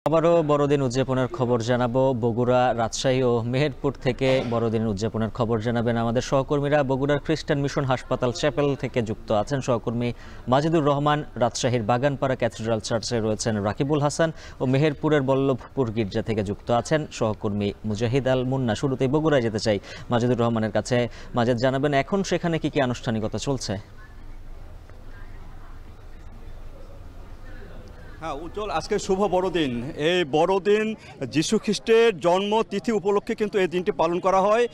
আবারও বড়দিন উদযাপনের খবর জানাবো। বগুড়া, রাজশাহী ও মেহেরপুর থেকে বড়দিন উদযাপনের খবর জানাবেন আমাদের সহকর্মীরা। বগুড়ার খ্রিস্টান মিশন হাসপাতাল চ্যাপেল থেকে যুক্ত আছেন সহকর্মী মাজিদুর রহমান, রাজশাহীর বাগানপাড়া ক্যাথেড্রাল চার্চে রয়েছেন রাকিবুল হাসান ও মেহেরপুরের বল্লভপুর গির্জা থেকে যুক্ত আছেন সহকর্মী মুজাহিদ আল মুন্না। শুরুতেই বগুড়ায় যেতে চাই মাজিদুর রহমানের কাছে। মাজিদ, জানাবেন এখন সেখানে কি কি আনুষ্ঠানিকতা চলছে? হ্যাঁ উজ্জ্বল, আজকে শুভ বড়দিন। এই বড়দিন যীশু খ্রিস্টের জন্মতিথি উপলক্ষে কিন্তু এই দিনটি পালন করা হয়।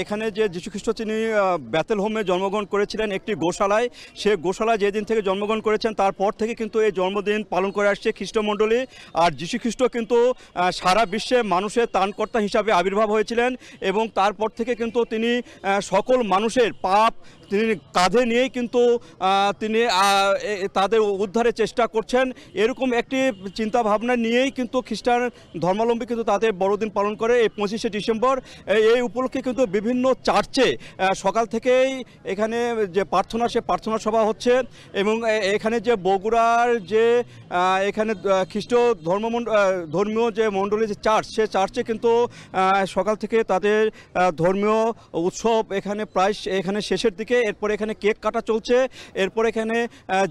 এখানে যে যীশু খ্রিস্ট তিনি ব্যাথেলহোমে জন্মগ্রহণ করেছিলেন একটি গোশালায়, সে গোশালায় যেদিন থেকে জন্মগ্রহণ করেছেন তারপর থেকে কিন্তু এই জন্মদিন পালন করে আসছে খ্রিস্টমণ্ডলী। আর যীশু খ্রিস্ট কিন্তু সারা বিশ্বে মানুষের ত্রাণকর্তা হিসাবে আবির্ভাব হয়েছিলেন এবং তারপর থেকে কিন্তু তিনি সকল মানুষের পাপ তিনি কাঁধে নিয়েই কিন্তু তিনি তাদের উদ্ধারের চেষ্টা করছেন। এরকম একটি চিন্তা ভাবনা নিয়েই কিন্তু খ্রিস্টান ধর্মাবলম্বী কিন্তু তাদের বড়দিন পালন করে এই 25শে ডিসেম্বর। এই উপলক্ষে কিন্তু বিভিন্ন চার্চে সকাল থেকেই এখানে যে প্রার্থনা, সে প্রার্থনা সভা হচ্ছে এবং এখানে যে বগুড়ার যে এখানে খ্রিস্ট ধর্মীয় যে মণ্ডলী যে চার্চ, সে চার্চে কিন্তু সকাল থেকে তাদের ধর্মীয় উৎসব এখানে প্রায় এখানে শেষের দিকে। এরপরে এখানে কেক কাটা চলছে, এরপর এখানে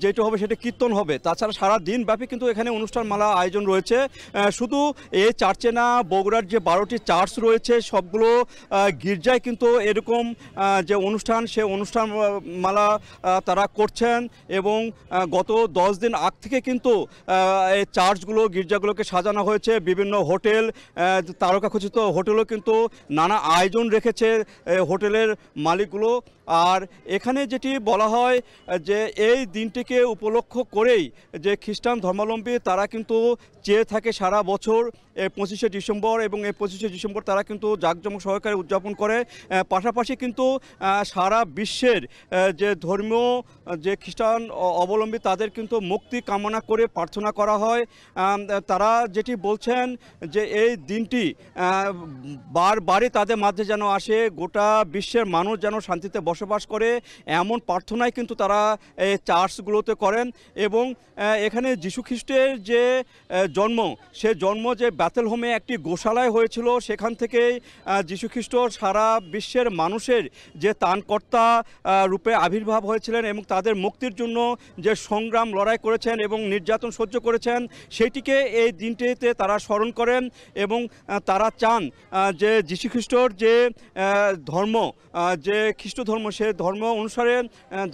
যেটা হবে সেটা কীর্তন হবে। তাছাড়া সারা দিন ব্যাপী কিন্তু এখানে অনুষ্ঠানমালা আয়োজন রয়েছে। শুধু এই চার্চে না, বগুড়ার যে 12টি চার্চ রয়েছে সবগুলো গির্জায় কিন্তু এরকম যে অনুষ্ঠান, সে অনুষ্ঠানমালা তারা করছেন এবং গত 10 দিন আগ থেকে কিন্তু এই চার্চগুলো গির্জাগুলোকে সাজানো হয়েছে। বিভিন্ন হোটেল, তারকাখচিত হোটেলও কিন্তু নানা আয়োজন রেখেছে হোটেলের মালিকগুলো। আর এখানে যেটি বলা হয় যে এই দিনটিকে উপলক্ষ করেই যে খ্রিস্টান ধর্মাবলম্বী তারা কিন্তু চেয়ে থাকে সারা বছর এই 25শে ডিসেম্বর, এবং এই 25শে ডিসেম্বর তারা কিন্তু জাঁকজমক সহকারে উদযাপন করে। পাশাপাশি কিন্তু সারা বিশ্বের যে ধর্মীয় যে খ্রিস্টান অবলম্বী তাদের কিন্তু মুক্তি কামনা করে প্রার্থনা করা হয়। তারা যেটি বলছেন যে এই দিনটি বারবারই তাদের মাঝে যেন আসে, গোটা বিশ্বের মানুষ যেন শান্তিতে বসবাস করে, এমন প্রার্থনাই কিন্তু তারা এই চার্চগুলোতে করেন। এবং এখানে যীশু খ্রিস্টের যে জন্ম, সে জন্ম যে ব্যাথেলহোমে একটি গোশালায় হয়েছিল, সেখান থেকেই যীশু খ্রিস্ট সারা বিশ্বের মানুষের যে ত্রাণকর্তা রূপে আবির্ভাব হয়েছিলেন এবং তাদের মুক্তির জন্য যে সংগ্রাম লড়াই করেছেন এবং নির্যাতন সহ্য করেছেন, সেইটিকে এই দিনটিতে তারা স্মরণ করেন এবং তারা চান যে যীশু খ্রিস্টর যে ধর্ম, যে খ্রিস্ট ধর্ম, সে ধর্ম অনুসারে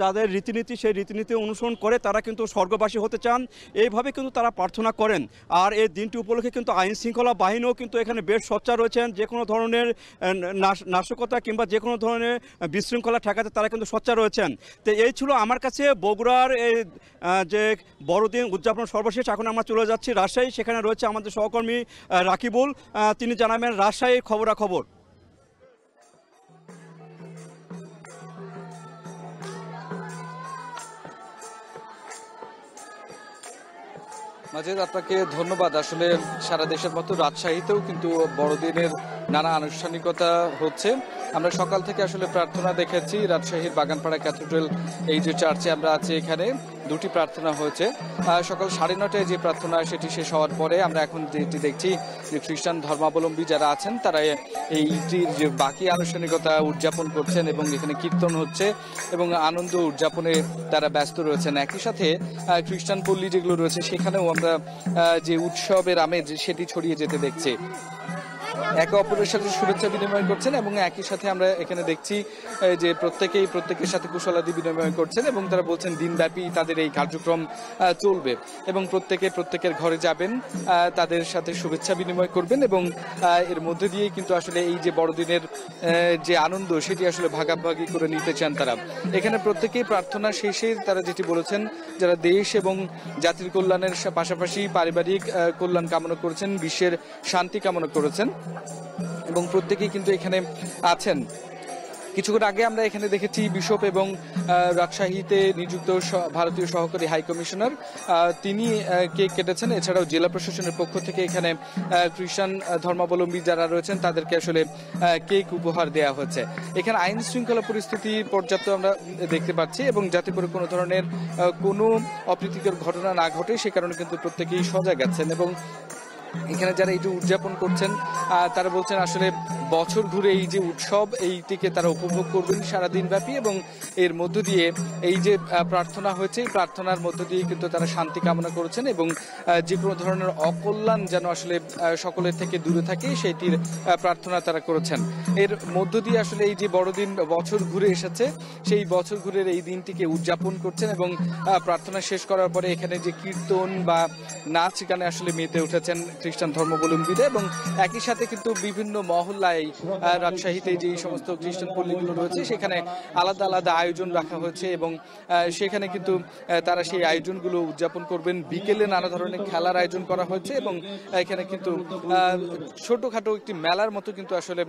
যাদের রীতিনীতি, সেই রীতিনীতি অনুসরণ করে তারা কিন্তু স্বর্গবাসী হতে চান। এইভাবে কিন্তু তারা প্রার্থনা করেন। আর এই দিনটি উপলক্ষে কিন্তু আইন শৃঙ্খলা বাহিনীও কিন্তু এখানে বেশ সোচ্চার রয়েছেন। যে কোনো ধরনের নাশকতা কিংবা যে কোনো ধরনের বিশৃঙ্খলা ঠেকাতে তারা কিন্তু সোচ্চার রয়েছেন। তো এই ছিল আমার কাছে বগুড়ার এই যে বড়দিন উদযাপন সর্বশেষ। এখন আমরা চলে যাচ্ছি রাজশাহী, সেখানে রয়েছে আমাদের সহকর্মী রাকিবুল, তিনি জানাবেন রাজশাহীর খবরাখবর। মাজিদ, আপনাকে ধন্যবাদ। আসলে সারা দেশের মতো রাজশাহীতেও কিন্তু বড়দিনের নানা আনুষ্ঠানিকতা হচ্ছে। আমরা সকাল থেকে আসলে প্রার্থনা দেখেছি রাজশাহীর বাগানপাড়া ক্যাথেড্রাল এই যে চার্চে আমরা আছি, এখানে দুটি প্রার্থনা হয়েছে। সকাল 9:30টায় যে প্রার্থনা সেটি শেষ হওয়ার পরে আমরা এখন যেটি দেখছি যে খ্রিস্টান ধর্মাবলম্বী যারা আছেন তারা এইটির যে বাকি আনুষ্ঠানিকতা উদযাপন করছেন এবং এখানে কীর্তন হচ্ছে এবং আনন্দ উদযাপনে তারা ব্যস্ত রয়েছেন। একই সাথে খ্রিস্টান পল্লী যেগুলো রয়েছে সেখানেও আমরা যে উৎসবের আমেজ সেটি ছড়িয়ে যেতে দেখছি। একে অপরের সাথে শুভেচ্ছা বিনিময় করছেন এবং একই সাথে আমরা এখানে দেখছি যে প্রত্যেকের সাথে কুশলাদি বিনিময় করছেন এবং তারা বলছেন দিনব্যাপী তাদের এই কার্যক্রম চলবে এবং প্রত্যেকের ঘরে যাবেন, তাদের সাথে শুভেচ্ছা বিনিময় করবেন এবং এর মধ্যে দিয়ে কিন্তু আসলে এই যে বড়দিনের যে আনন্দ সেটি আসলে ভাগাভাগি করে নিতে চান তারা। এখানে প্রত্যেকেই প্রার্থনা শেষে তারা যেটি বলেছেন, যারা দেশ এবং জাতির কল্যাণের পাশাপাশি পারিবারিক কল্যাণ কামনা করেছেন, বিশ্বের শান্তি কামনা করেছেন এবং প্রত্যেকেই কিন্তু এখানে আছেন। কিছুক্ষণ আগে আমরা এখানে দেখেছি বিশপ এবং রাজশাহীতে নিযুক্ত ভারতীয় সহকারী হাই কমিশনার তিনি কেক কেটেছেন। এছাড়াও জেলা প্রশাসনের পক্ষ থেকে এখানে খ্রিস্টান ধর্মাবলম্বী যারা রয়েছেন তাদেরকে আসলে কেক উপহার দেওয়া হয়েছে। এখানে আইন শৃঙ্খলা পরিস্থিতি পর্যাপ্ত আমরা দেখতে পাচ্ছি এবং যাতে করে কোনো ধরনের কোনো অপ্রীতিকর ঘটনা না ঘটে সে কারণে কিন্তু প্রত্যেকেই সজাগ আছেন এবং এখানে যারা এই যে উদযাপন করছেন তারা বলছেন আসলে বছর ঘুরে এই যে উৎসব এইটিকে তারা উপভোগ করবেন সারাদিন ব্যাপী, এবং এর মধ্য দিয়ে এই যে প্রার্থনা হয়েছে এই প্রার্থনার মধ্য দিয়ে কিন্তু তারা শান্তি কামনা করেছেন এবং যে কোনো ধরনের অকল্যাণ যেন আসলে সকলের থেকে দূরে থাকে সেইটির প্রার্থনা তারা করেছেন। এর মধ্য দিয়ে আসলে এই যে বড়দিন বছর ঘুরে এসেছে সেই বছর ঘুরের এই দিনটিকে উদযাপন করছেন এবং প্রার্থনা শেষ করার পরে এখানে যে কীর্তন বা নাচ গানে আসলে মেতে উঠেছেন খ্রিস্টান ধর্মাবলম্বীরা, এবং একই সাথে কিন্তু বিভিন্ন মহল্লায় রাজশাহীতে যে সমস্ত খ্রিস্টান পল্লীগুলো রয়েছে সেখানে আলাদা আলাদা আয়োজন রাখা হয়েছে এবং সেখানে কিন্তু তারা সেই আয়োজনগুলো উদযাপন করবেন। বিকেলে নানা ধরনের খেলার আয়োজন করা হয়েছে এবং এখানে কিন্তু ছোটখাটো একটি মেলার মতো কিন্তু আসলে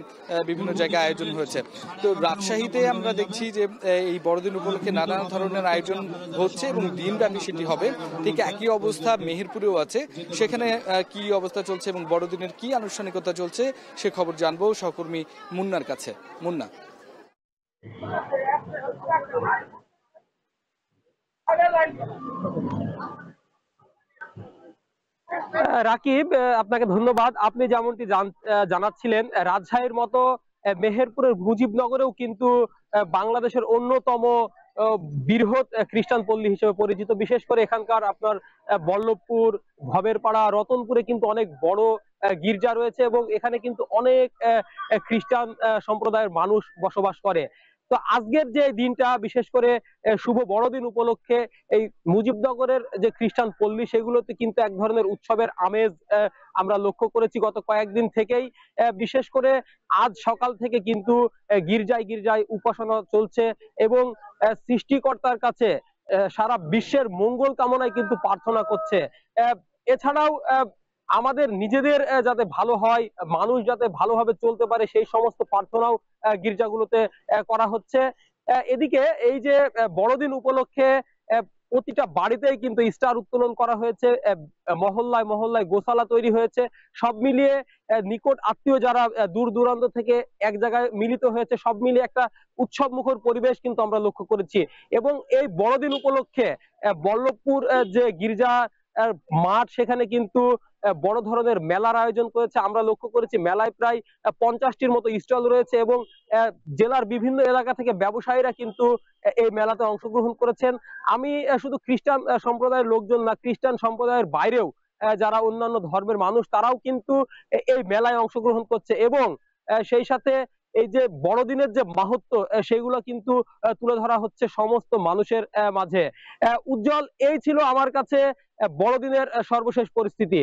বিভিন্ন জায়গায় আয়োজন হয়েছে। তো রাজশাহীতে আমরা দেখছি যে এই বড়দিন উপলক্ষে নানা ধরনের আয়োজন হচ্ছে এবং দিনব্যাপী সেটি হবে। ঠিক একই অবস্থা মেহেরপুরেও আছে। সেখানে কি অবস্থা চলছে এবং বড়দিনের কি আনুষ্ঠানিকতা চলছে সে খবর জানবো সহকর্মী মুন্নার কাছে। মুন্না। রাকিব, আপনাকে ধন্যবাদ। আপনি যেমনটি জানাচ্ছিলেন, রাজশাহীর মতো মেহেরপুরের মুজিবনগরেও কিন্তু বাংলাদেশের অন্যতম বৃহৎ খ্রিস্টান পল্লী হিসেবে পরিচিত। বিশেষ করে এখানকার আপনার বল্লভপুর, ভবেরপাড়া, রতনপুরে কিন্তু অনেক বড় গির্জা রয়েছে এবং এখানে কিন্তু অনেক খ্রিস্টান সম্প্রদায়ের মানুষ বসবাস করে। তো আজকের যে দিনটা, বিশেষ করে শুভ বড়দিন উপলক্ষে এই মুজিবনগরের যে খ্রিস্টান পল্লী সেগুলোতে কিন্তু এক ধরনের উৎসবের আমেজ আমরা লক্ষ্য করেছি গত কয়েকদিন থেকেই। বিশেষ করে আজ সকাল থেকে কিন্তু গির্জায় গির্জায় উপাসনা চলছে এবং সৃষ্টিকর্তার কাছে সারা বিশ্বের মঙ্গল কামনায় কিন্তু প্রার্থনা করছে। এছাড়াও আমাদের নিজেদের যাতে ভালো হয়, মানুষ যাতে ভালোভাবে চলতে পারে সেই সমস্ত প্রার্থনাও গির্জাগুলোতে করা হচ্ছে। এদিকে এই যে বড়দিন উপলক্ষে প্রতিটা বাড়িতেই কিন্তু স্টার উত্তোলন করা হয়েছে, মহল্লায় মহল্লায় গোশালা তৈরি হয়েছে। সব মিলিয়ে নিকট আত্মীয় যারা দূর দূরান্ত থেকে এক জায়গায় মিলিত হয়েছে, সব মিলিয়ে একটা উৎসব মুখর পরিবেশ কিন্তু আমরা লক্ষ্য করেছি। এবং এই বড়দিন উপলক্ষে বল্লভপুর যে গির্জা মাঠ সেখানে কিন্তু বড় ধরনের মেলার আয়োজন করেছে। আমরা লক্ষ্য করেছি মেলায় প্রায় 50টির মতো স্টল রয়েছে এবং জেলার বিভিন্ন এলাকা থেকে ব্যবসায়ীরা কিন্তু এই মেলাতে অংশগ্রহণ করেছেন। আমি শুধু খ্রিস্টান সম্প্রদায়ের লোকজন না, খ্রিস্টান সম্প্রদায়ের বাইরেও যারা অন্যান্য ধর্মের মানুষ তারাও কিন্তু এই মেলায় অংশগ্রহণ করছে এবং সেই সাথে এই যে বড়দিনের যে মাহাত্ম্য সেগুলো কিন্তু তুলে ধরা হচ্ছে সমস্ত মানুষের মাঝে। উজ্জ্বল, এই ছিল আমার কাছে বড়দিনের সর্বশেষ পরিস্থিতি।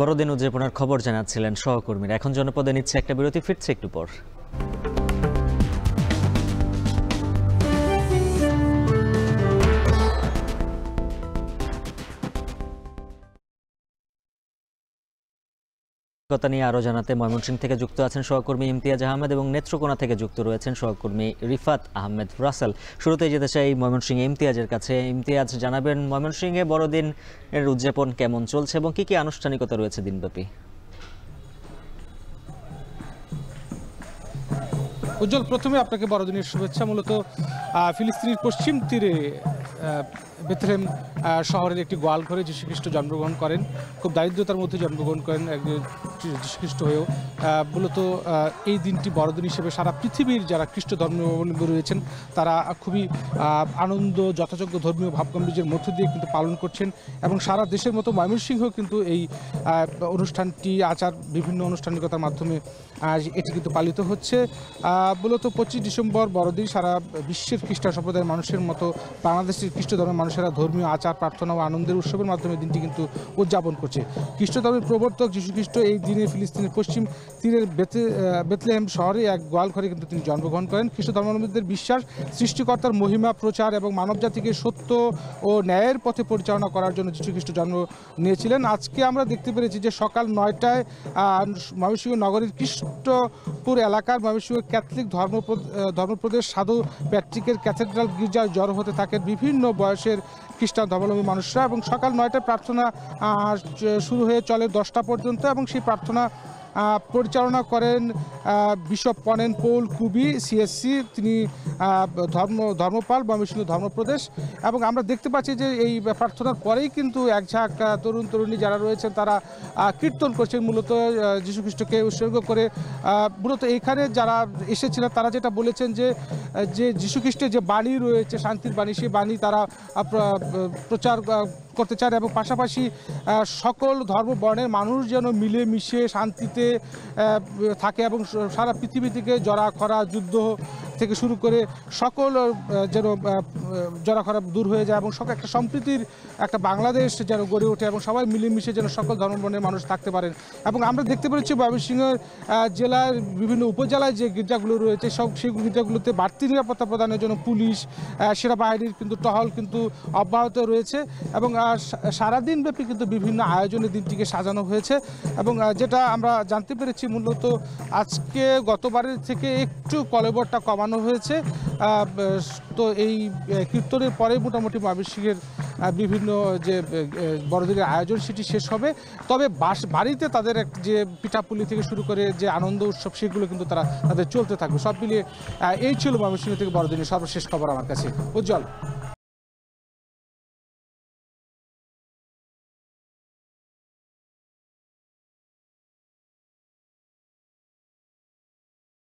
বড়দিন উদযাপনের খবর জানাচ্ছিলেন সহকর্মীরা। এখন জনপদে নিচ্ছে একটা বিরতি, ফিরছে একটু পর। নিয়ে আরো জানাতে ময়মনসিংহ থেকে যুক্ত আছেন সহকর্মী ইমতিয়াজ আহমেদ এবং নেত্রকোনা থেকে যুক্ত রয়েছেন সহকর্মী রিফাত আহমেদ রাসেল। শুরুতেই যেতে চাই ময়মনসিংহে ইমতিয়াজের কাছে। ইমতিয়াজ, জানাবেন ময়মনসিংহে বড়দিনের উদযাপন কেমন চলছে এবং কি কি আনুষ্ঠানিকতা রয়েছে দিনব্যাপী? উজ্জ্বল, প্রথমে আপনাকে বড়দিনের শুভেচ্ছা। মূলত ফিলিস্তিনের পশ্চিম তীরে বেথলেহেম শহরের একটি গোয়াল ঘরে যীশুখ্রিস্ট জন্মগ্রহণ করেন। খুব দারিদ্রতার মধ্যে জন্মগ্রহণ করেন একজন যীশুখ্রিস্ট হয়েও। মূলত এই দিনটি বড়দিন হিসেবে সারা পৃথিবীর যারা খ্রিস্ট ধর্মাবলম্বী রয়েছেন তারা খুবই আনন্দ, যথাযোগ্য ধর্মীয় ভাবগাম্ভীর্যের মধ্য দিয়ে কিন্তু পালন করছেন এবং সারা দেশের মতো ময়মনসিংহ কিন্তু এই অনুষ্ঠানটি আচার বিভিন্ন আনুষ্ঠানিকতার মাধ্যমে এটি কিন্তু পালিত হচ্ছে। মূলত 25 ডিসেম্বর বড়দিন সারা বিশ্বের খ্রিস্টান সম্প্রদায়ের মানুষের মতো বাংলাদেশের খ্রিস্ট ধর্মের মানুষেরা ধর্মীয় আচার, প্রার্থনা ও আনন্দের উৎসবের মাধ্যমে দিনটি কিন্তু উদযাপন করছে। খ্রিস্ট ধর্মের প্রবর্তক যীশুখ্রিস্ট এই দিনে ফিলিস্তিনের পশ্চিম তীরের বেথলেহেম শহরে এক গোয়াল ঘরে কিন্তু তিনি জন্মগ্রহণ করেন। খ্রিস্ট ধর্মাবলম্বীদের বিশ্বাস সৃষ্টিকর্তার মহিমা প্রচার এবং মানবজাতিকে সত্য ও ন্যায়ের পথে পরিচালনা করার জন্য যীশুখ্রিস্ট জন্ম নিয়েছিলেন। আজকে আমরা দেখতে পেরেছি যে সকাল 9টায় ময়মনসিংহ নগরীর খ্রিস্টপুর এলাকার ময়মনসিংহ ক্যাথলিক ধর্মপ্রদেশ সাধু প্যাট্রিকের ক্যাথেড্রাল গির্জায় জড়ো হতে থাকেন বিভিন্ন বয়সের খ্রিস্টান ধর্মাবলম্বী মানুষরা এবং সকাল 9টায় প্রার্থনা শুরু হয়ে চলে 10টা পর্যন্ত এবং সেই প্রার্থনা পরিচালনা করেন বিশপ পনেন পৌল কুবি সিএসসি, তিনি ধর্মপাল ময়মনসিংহ ধর্মপ্রদেশ। এবং আমরা দেখতে পাচ্ছি যে এই প্রার্থনার পরেই কিন্তু এক ঝাঁক তরুণ তরুণী যারা রয়েছেন তারা কীর্তন করছেন মূলত যীশু খ্রিস্টকে উৎসর্গ করে। মূলত এখানে যারা এসেছিলেন তারা যেটা বলেছেন যে যীশু খ্রিস্টের যে বাণী রয়েছে, শান্তির বাণী, সেই বাণী তারা প্রচার করতে চান এবং পাশাপাশি সকল ধর্ম বর্ণের মানুষ যেন মিলেমিশে শান্তিতে থাকে এবং সারা পৃথিবী থেকে জরা খরা যুদ্ধ থেকে শুরু করে সকল যেন জরা খরা দূর হয়ে যায় এবং একটা সম্প্রীতির একটা বাংলাদেশ যেন গড়ে ওঠে এবং সবাই মিলেমিশে যেন সকল ধর্ম বর্ণের মানুষ থাকতে পারেন। এবং আমরা দেখতে পেরেছি ময়মনসিংহ জেলার বিভিন্ন উপজেলায় যে গির্জাগুলো রয়েছে সেই গির্জাগুলোতে বাড়তি নিরাপত্তা প্রদানের জন্য পুলিশ, সেনাবাহিনীর কিন্তু টহল কিন্তু অব্যাহত রয়েছে এবং সারাদিন ব্যাপী কিন্তু বিভিন্ন আয়োজনে দিনটিকে সাজানো হয়েছে। এবং যেটা আমরা জানতে পেরেছি মূলত আজকে গতবারের থেকে একটু কলেবরটা কমানো হয়েছে। তো এই কীর্তনের পরে মোটামুটি ময়মনসিংহের বিভিন্ন যে বড়দিনের আয়োজন সেটি শেষ হবে। তবে বাড়িতে তাদের যে পিঠাপুলি থেকে শুরু করে যে আনন্দ উৎসব সেগুলো কিন্তু তাদের চলতে থাকবে। সব মিলিয়ে এই ছিল ময়মনসিংহ থেকে বড়দিনের সর্বশেষ খবর আমার কাছে। উজ্জ্বল।